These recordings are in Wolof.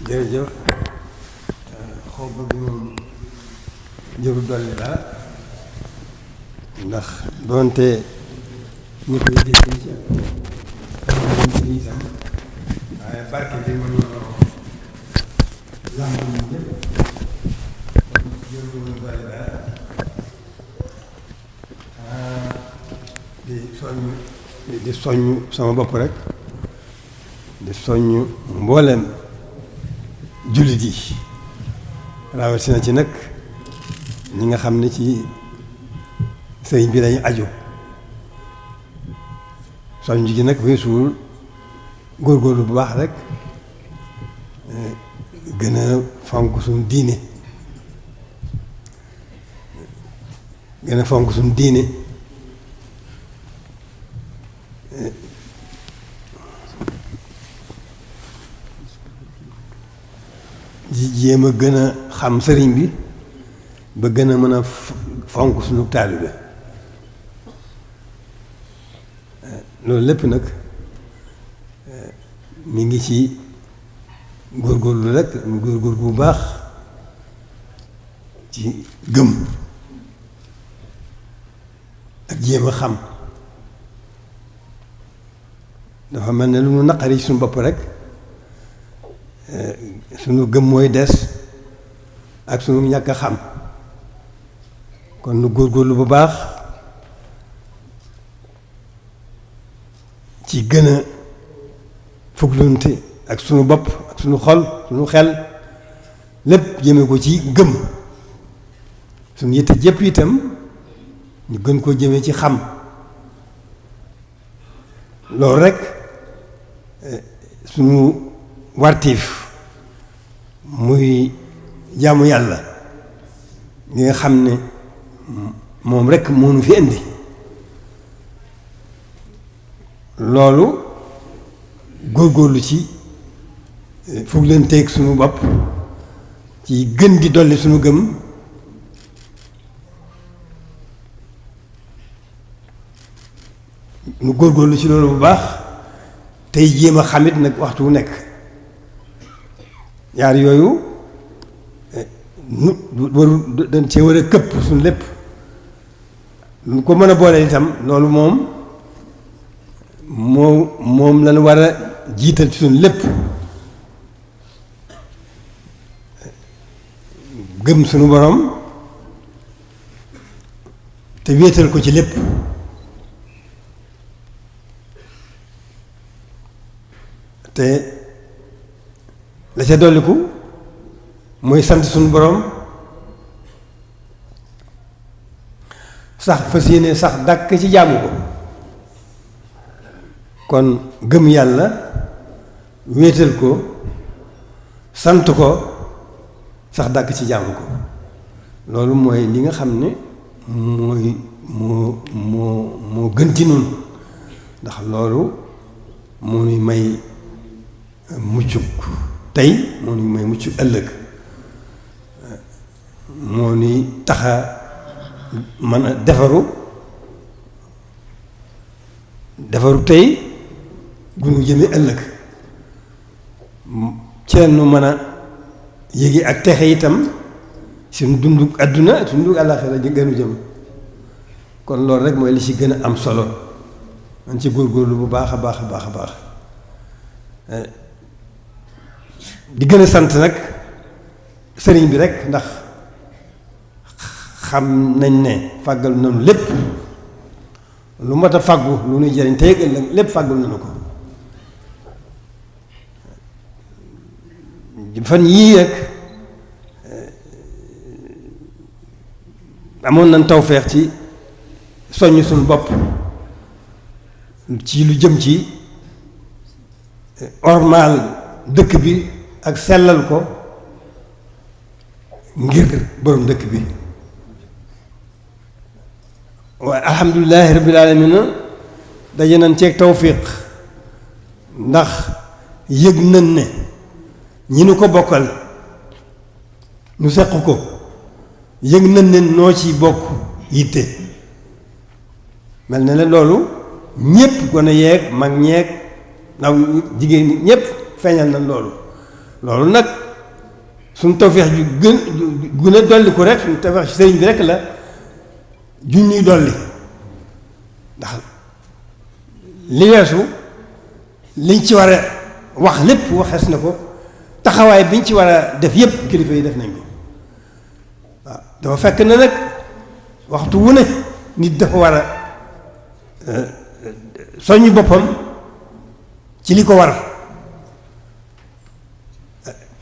jërëjëf xaw bëgg moom jëru dolli dara ndax doonte ñu koy dégg ci itam waaye barke bi ma noonu lamb ñu ñëpp kon jëru dolli dara di soññ sama bopp rek di soññ mboolem jullit yi rawatina ci nag ñi nga xam ne ci sëriñ bi lañu aju soññ gi nag weesuwul góorgóorlu bu baax rek gën a fonk suñu diine gën a fonk suñu diine ji jéem a gën a xam sëriñ bi ba gën a mën a fonk suñu taalibe loolu lépp nag mi ngi ci góorgóorlu rek góorgóorlu bu baax ci gëm ak jéem a xam dafa mel ne lu mu naqari suñu bopp rek suñu gëm mooy des ak suñu ñàkk a xam kon nu góorgóorlu bu baax ci gën a fuglunte ak suñu bopp ak suñu xol suñu xel lépp jëme ko ci gëm suñu yitte jëpp itam ñu gën koo jëme ci xam loolu rek suñu wartiif muy jaamu yàlla li nga xam ne moom rekk moo nu fi indi loolu góorgóorlu ci foog leen teeg suñu bopp ci gën di dolli suñu gëm nu góorgóorlu ci loolu bu baax tey jéem a xamit nag waxtu wu nekk ñaar yooyu nu waru dañ cee war a këpp suñu lépp lu ko mën a boole itam loolu moom lañu war a jiital ci suñu lépp gëm suñu borom te wéetal ko ci lépp te la ca dolliku mooy sant suñu borom sax fas yéene sax dàkk ci jaamu ko kon gëm yàlla wéetal ko sant ko sax dàkk ci jaamu ko loolu mooy li nga xam ne moo gën ci nun ndax loolu moo nuy may muccuk tey moo nuy may muccuk ëllëg moo nuy taxa mën a defaru tey gu nu jëme ëllëg ci la nu mën a yéegi ak texe itam suñu dundu àdduna suñu dundu àllaaxira gënu jëm kon loolu rek mooy li ci gën a am solo man ci góorgóorlu bu baax a baax a baax a baax di gën a sant nag sëriñ bi rek ndax xam nañ ne fàggal nañu lépp lu mat a fàggu lu nuy jëriñ tey ëllëg lépp fàggul nañu ko fan yii rek amoon nañ tawfeex ci soññ suñu bopp ci lu jëm ci ormaal dëkk bi ak sellal ko ngir borom dëkk bi waaye alhamdulilahi rabbil alamina daje nañ ceeg tawfiq ndax yëg nañ ne ñi nu ko bokkal ñu seq ko yëg nañ ne noo ci bokk yitte mel na ne loolu ñépp gone yeeg mag ñeeg ndaw jigéen ñi ñépp feeñal nañ loolu loolu nag suñu tawfeex ju gën a dolli ko rek suñu tawfeex ci sëriñ bi rek la ju ñuy dolli ndax li weesu liñ ci war a wax lépp waxees na ko taxawaay biñ ci war a def yépp kilifa yi def nañ ko waaw dafa fekk na nag waxtu wu ne nit dafa war a soññu boppam ci li ko war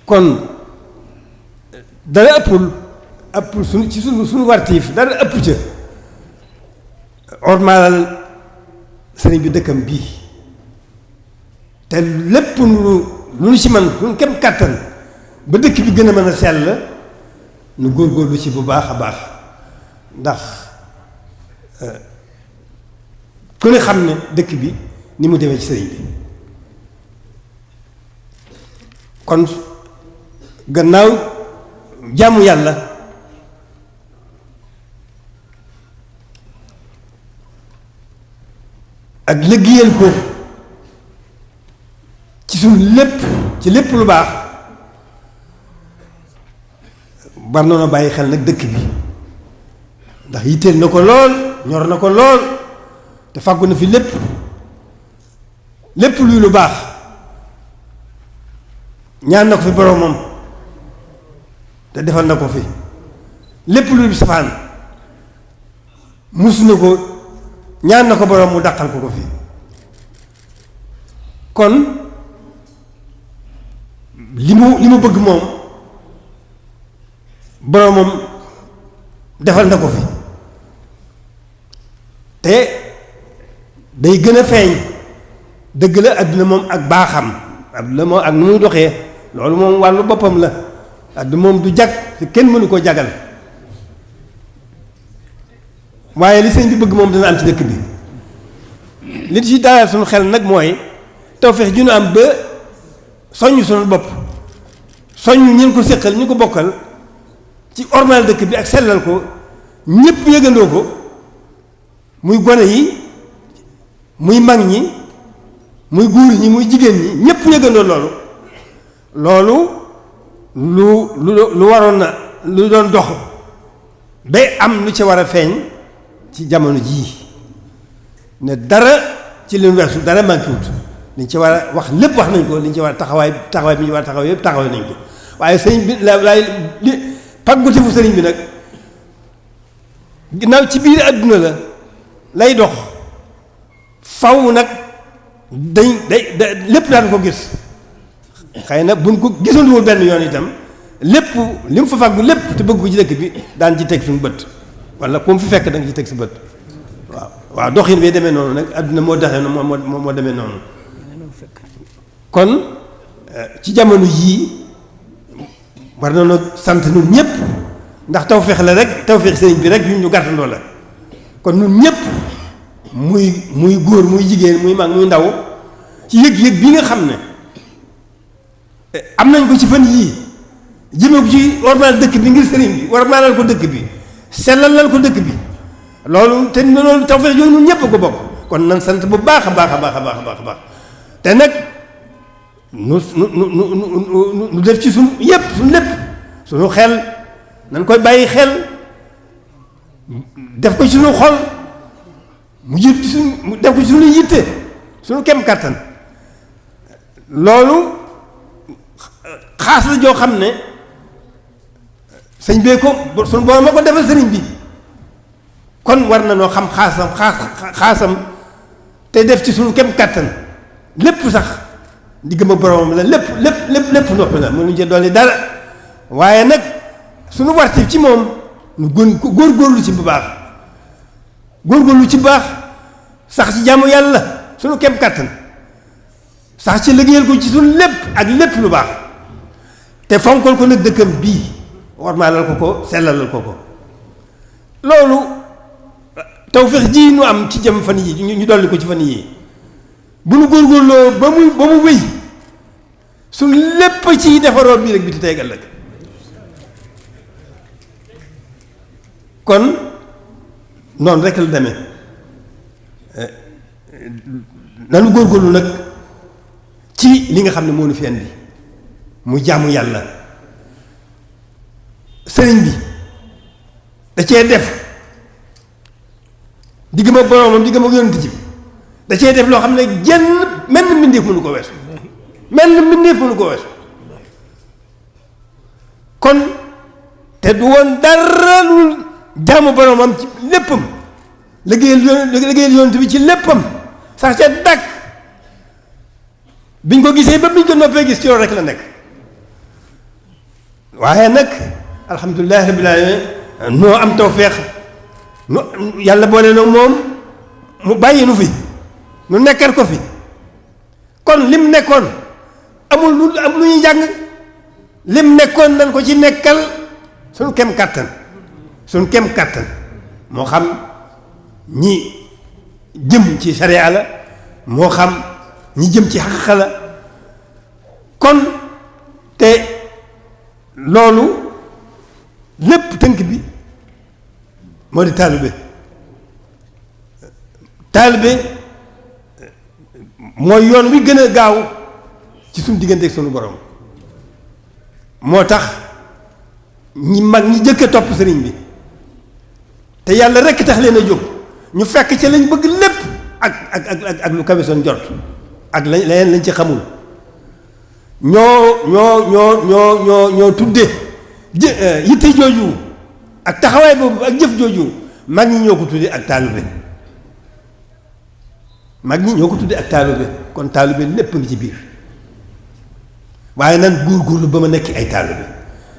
kon dara ëppul suñu wartiif dara ëpp ca ormaalal sëriñ bi dëkkam bii te lépp lu ñu ci man lu kem kàttan ba dëkk bi gën a mën a sell nu góorgóorlu ci bu baax a baax ndax ku ne xam ne dëkk bi ni mu demee ci sëriñ bi kon gannaaw jaamu yàlla ak liggéeyal ko ci suñu lépp ci lépp lu baax war noonu bàyyi xel nag dëkk bi ndax yitteel na ko lool ñor na ko lool te fàggu na fi lépp luy lu baax ñaan na ko fi boroomam te defal na ko fi lépp luy safaan mus na ko ñaan na ko boroom mu dàqal ko fi kon li mu bëgg moom boroomam defal na ko fi te day gën a feeñ dëgg la àdduna moom ak baaxam àdduna moom ak nu muy doxee loolu moom wàllu boppam la àdduna moom du jag te kenn mënu koo jagal waaye li sëñ bi bëgg moom dana am ci dëkk bi li ci dalal suñu xel nag mooy tawfeex ju ñu am ba soññ suñu bopp soññ ñu ko séqal ñu ko bokkal ci ormal dëkk bi ak sellal ko ñépp yëgandoo ko muy gone yi muy mag ñi muy góor ñi muy jigéen ñi ñépp yëgandoo loolu lu waroon na lu doon dox day am lu ci war a feeñ ci jamono jii ne dara ci leen weesu dara manqué wut liñ ci war a wax lépp wax nañ ko liñ ci war a taxawaay bi ñu war a taxaw yëpp taxaw nañ ko waaye sëriñ bi li pàggute fu sëriñ bi nag ginnaaw ci biir àdduna la lay dox faw nag day lépp daan ko gis xëy na buñ ko gisanduwul benn yoon itam lépp li mu fa fàggu lépp te bëgg ko ci dëkk bi daan ci teg suñu bët wala ku mu fi fekk da nga ci teg si bët waaw doxin bi demee noonu nag àdduna moo doxee noonu moo demee noonu kon ci jamono yii war nañoo sant ñun ñëpp ndax tawfeex la rek tawfeex sëriñ bi rek yu ñu gàttandoo la kon ñun ñëpp muy góor muy jigéen muy mag muy ndaw ci yëg-yëg bi nga xam ne am nañ ko ci fan yii jëme ko ci warmaal dëkk bi ngir sëriñ bi warmaalal ko dëkk bi sellalal ko dëkk bi loolu te loolu tawfeex yooyu ñun ñëpp ko bokk kon nan sant bu baax a baax a baax a baax a baax a baax te nag nu def ci suñu yëpp suñu lépp suñu xel nañ koy bàyyi xel def ko ci suñu xol mu jiit ci suñu def ko ci suñu yitte suñu kem kàttan loolu xaas la joo xam ne sëñ bee ko suñu borom moo ko defal sëriñ bi kon war na noo xam xaasam te def ci suñu kem kàttan lépp sax diggam ak boromam la lépp noppi la mënuñu ci dolli dara waaye nag suñu wartif ci moom nu góorgóorlu ci bu baax góorgóorlu ci bu baax sax ci jaamu yàlla suñu kem kàttan sax ci liggéeyal ko ci suñu lépp ak lépp lu baax te fonkal ko nag dëkkam bii warmaalal ko sellalal ko loolu tawfeex ji nu am ci jëm fan yi ñu dolli ko ci fan yi bu nu góorgóorloo ba mu wéy su lépp ci defaroo bii rek bi ti tey ëllëg kon noonu rek la demee nanu góorgóorlu nag ci li nga xam ne moo nu fi andi mu jaamu yàlla sëriñ bi da cee def diggam ak boroomam diggam ak yonent ji da cee def loo xam ne genn menn mbindeef mënu ko weesu menn mbindeef mënu ko weesu kon te du woon dara lu jaamu boroomam ci léppam liggéeyal yonent bi ci léppam sax ca dàkk biñ ko gisee ba biñ ko noppee gis ci loolu rek la nekk waaye nag alhamdulilahi rabbil alamin noo am tawfeex nu yàlla boole nag moom mu bàyyi nu fi nu nekkal ko fi kon lim nekkoon amul lu ñuy jàng lim nekkoon dañ ko ci nekkal suñ kem kàttan moo xam ñi jëm ci sariya la moo xam ñi jëm ci xaqiqa la kon te loolu lépp tënk bi moo di taalibe mooy yoon wi gën a gaaw ci suñu diggante ak suñu borom moo tax ñi mag ñi jëkk a topp sëriñ bi te yàlla rekk tax leen a jóg ñu fekk ca lañ bëgg lépp ak lu kawe seen jot ak leneen lañ ci xamul ñoo tudde yitte jooju ak taxawaay boobu ak jëf jooju mag ñi ñoo ko tudde ak taalibe kon taalibe lépp ngi ci biir waaye nan góorgóorlu ba ma nekk ay taalibe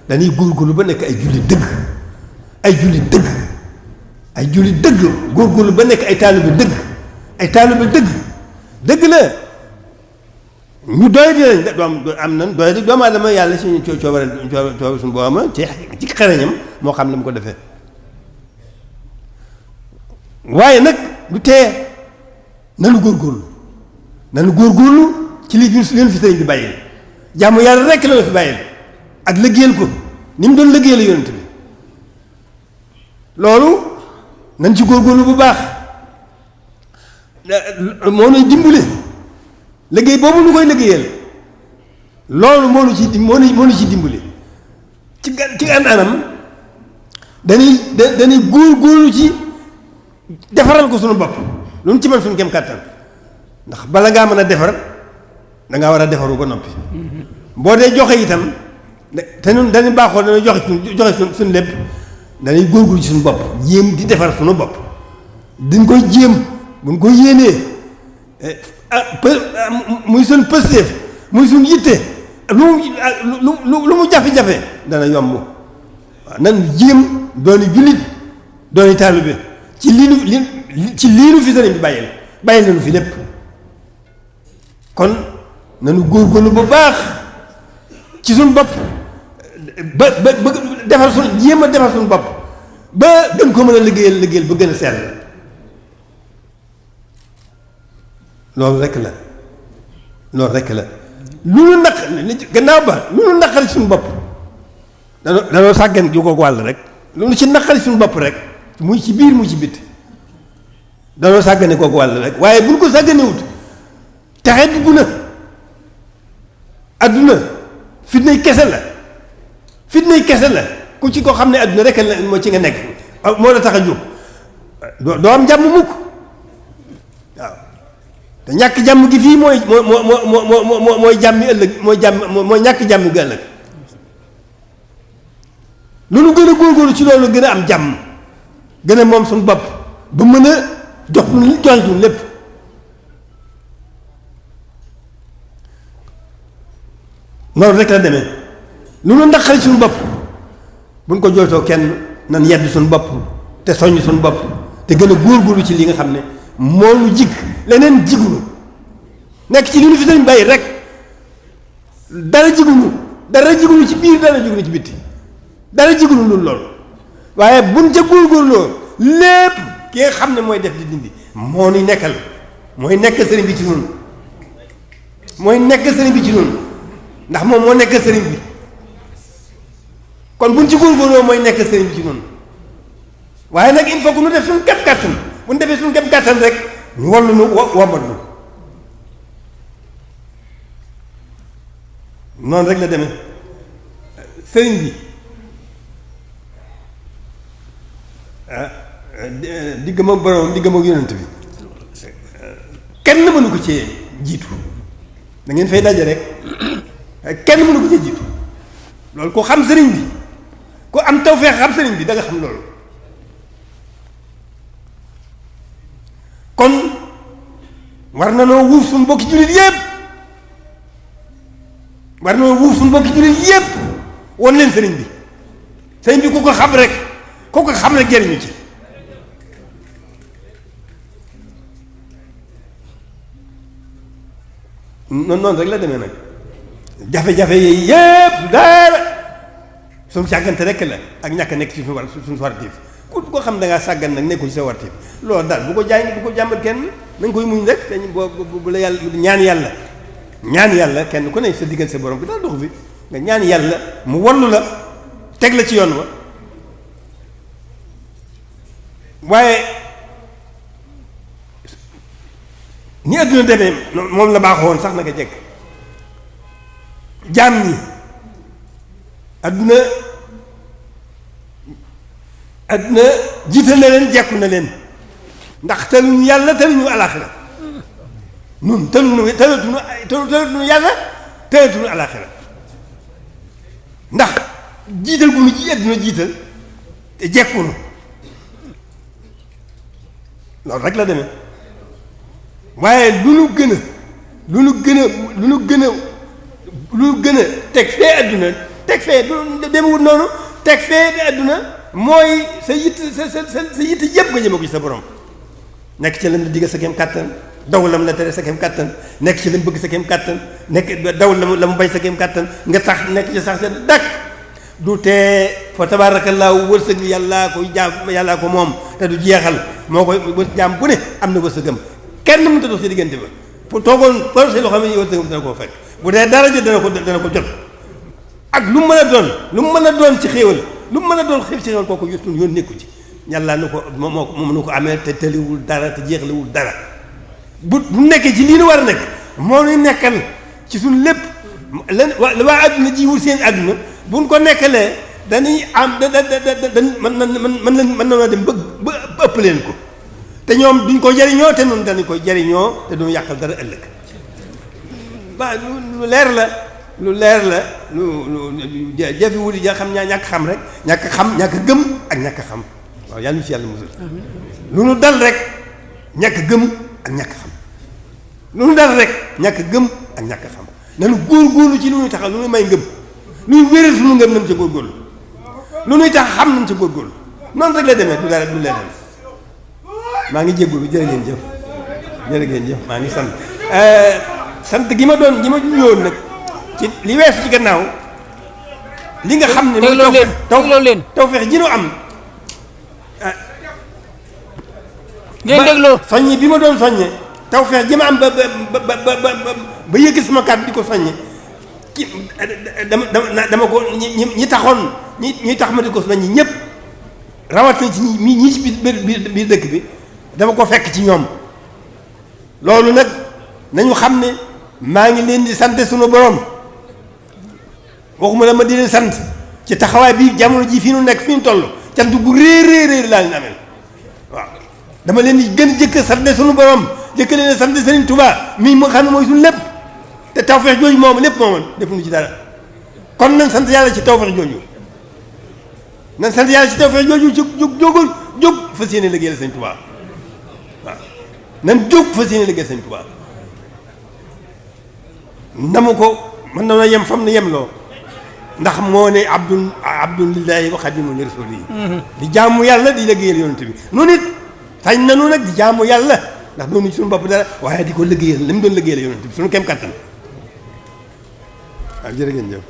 dañuy góorgóorlu ba nekk ay julli dëgg góorgóorlu ba nekk ay taalibe dëgg la ñu doy di lañ am nan doy di doomu aadama yàlla suñu coobare suñu boobama ci xereñam moo xam ne mu ko defee waaye nag du tee nanu góorgóorlu ci li leen fi sëriñ bi bàyyil jàmm yàlla rekk la fi bàyyil ak liggéeyal ko ni mu doon liggéeyal yonent bi loolu nañ ci góorgóorlu bu baax moo nuy dimbale liggéey boobu nu koy liggéeyal loolu moo nu ci dimbale ci anam dañuy góorgóorlu ci defaral ko suñu bopp lu mu ci mën suñu kem kàttan ndax bala ngaa mën a defar dangaa war a defaru ba noppi boo dee joxe itam te ñun dañuy baaxoo dañuy joxe suñu lépp dañuy góorgóorlu ci suñu bopp jéem di defar suñu bopp diñ koy jéem buñ ko yéenee muy suñ pësteef muy suñ yitte lu mu jafe-jafe dana yomb waaw nan jéem dooni jullit dooni taalibe ci lii nu fi sëriñ bi bàyyil nañu fi lépp kon nanu góorgóorlu bu baax ci suñ bopp ba defar suñ jéem a defar suñ bopp ba gën ko mën a liggéeyal ba gën a sell loolu rekk la lu nu naq gannaaw ba lu nu naqari suñu bopp danoo sàggan ju ko wàll rek lu nu ci naqari suñu bopp rek muy ci biir muy ci bitti danoo sàggane kooku wàll rek waaye buñ ko sàgganewut taxe dugg na adduna fitnay kese la ku ci ko xam ne adduna rek la moo ci nga nekk moo la tax a jóg doo am jàmm mukk waaw te ñàkk jàmm gi fii mooy jàmmi ëllëg mooy ñàkk jàmm gi ëllëg lu nu gën a góorgóorlu ci loolu gën a am jàmm gën a moom suñu bopp ba mën a jox ñu lépp noonu rek la demee lu nu naqari suñu bopp buñ ko jooytoo kenn nan yedd suñu bopp te soññ suñu bopp te gën a góorgóorlu ci li nga xam ne moo nu jig leneen jigunu nekk ci li nu fi sëriñ bàyyi rek dara jigunu ci biir dara jigunu ci bitti dara jigunu loolu waaye buñ ca góorgóorloo lépp ki nga xam ne mooy def di dindi moo nu nekkal mooy nekk sëriñ bi ci noonu ndax moom moo nekk sëriñ bi kon buñ ci góorgóorloo mooy nekk sëriñ bi ci noonu waaye nag il faut que nu def suñu kem kàttan bu ñu defee suñu kem kàttan rek ñu wallu nu womat nu noonu rek la demee sëriñ bi diggam ak borom diggam ak yonent bi kenn mënu ko cee jiitu da ngeen fay daje rek kenn mënu ko cee jiitu loolu ku xam sëriñ bi ku am tawfeex xam sëriñ bi da nga xam loolu kon war na noo wuuf suñu bokki jullit yépp war na noo wuuf suñu bokki jullit yépp won leen sëriñ bi ku ko xam rek jëriñu ci noonu rek la demee nag jafe-jafe yi yépp dara suñu sàggante rek la ak ñàkk nekk ci suñu wartiif ku ko xam da ngaa sàggan nag nekkul ci sa wartiif loolu daal bu ko jàmbat kenn na nga koy muñ rek te bu la yàlla ñaan yàlla kenn ku ne sa diggal sa borom bi daal dox fi nga ñaan yàlla mu wallu la teg la ci yoon wa waaye ni adduna demee moom la baaxoon sax naka jekk jaam ñi adduna jiital na leen jekku na leen ndax tëluñu yàlla tëluñu alaaxira nun tëluñu yàlla tëluñu alaaxira ndax jiital bu nu ji adduna jiital te jekkunu loolu rek la demee waaye lu nu gën a teg fee adduna teg fee du demewut noonu teg fee adduna mooy sa yitt sa yitt yëpp nga jëme ko ci sa borom nekk ci lam la diggal sa kem kàttan daw lam la tere sa kem kàttan nekk ci lam bëgg sa kem kàttan nekk daw la mu bañ sa kem kàttan nga sax nekk ci sax sa dakk du tee fa tabaarakallaahu wërsëg yàllaa ko moom te du jeexal moo koy jaam bu ne am na wërsëgam kenn mënut a dox si diggante ba fu toogoon projet loo xam ne wërsëgam dana koo fekk bu dee dara jot dana ko jot ak lu mu mën a doon ci xéewal lu mu mën a doon xew ci xéewal kooku yoon nekku ci yàlla nu ko moom nu ko amee te tëliwul dara te jeexlewul dara bu nekkee ci lii nu war a nekk moo nuy nekkal ci suñu lépp waa àdduna ji wul seen àdduna buñ ko nekkalee dañuy am mën na dem ba ëpp leen ko te ñoom duñ ko jariñoo te noonu dañu koy jariñoo te duñu yàqal dara ëllëg waaw lu leer la lu jafe wuli ja xam ñaa ñàkk xam rek ñàkk gëm ak ñàkk xam waaw yàlla ñu ci yàlla musul lu nu dal rek ñàkk gëm ak ñàkk xam lu nu dal rek ñàkk gëm ak ñàkk xam nanu góorgóorlu ci lu ñuy taxal lu ñuy may ngëm lu ñu wéral suñu ngëm nañ ca góorgóorlu lu ñuy tax xam nañ ca góorgóorlu noonu rek la demee du dara du leneen maa ngi jéggulu jërë ngeen jëf maa ngi sant gi ma ñëwoon nag ci li weesu ci gannaaw li nga xam ne mooy tawfeex ji nu am ngeen dégloo soññi bi ma doon soññe tawfeex ji ma am ba yëg sama kàddu di ko soññe ci dama ko ñi taxoon ñi tax ma di ko soññi ñëpp rawatina ci ñi ci biir dëkk bi dama ko fekk ci ñoom loolu nag nañu xam ne maa ngi leen di sant sunu borom waxuma la ma di leen sant ci taxawaay bi jamono ji fii nu nekk fii nu toll cant bu réer laa leen amel waaw dama leen di gën jëkk sant sunu borom jëkk leen sant Serigne Touba mii mu xam ne mooy suñu lépp te tawfeex jooju moom lépp mooman defuñu ci dara kon nañ sant yàlla ci tawfeex jooju nañ sant yàlla ci tawfeex jooju jóg fas yéene liggéeyal Serigne Touba waaw nan jóg fas yéene liggéeyal Serigne Touba ndama ko mën na yem fam ne yem loo ndax moo ne abdun lillahi wa xadimun li rasuli di jaamu yàlla di liggéeyal yonent bi noonu it sañ nanu nag di jaamu yàlla ndax doonu suñu bopp dara waaye di ko liggéeyal li mu doon liggéeyal yonent bi suñu kem kattan waaw jërë ngeen jëf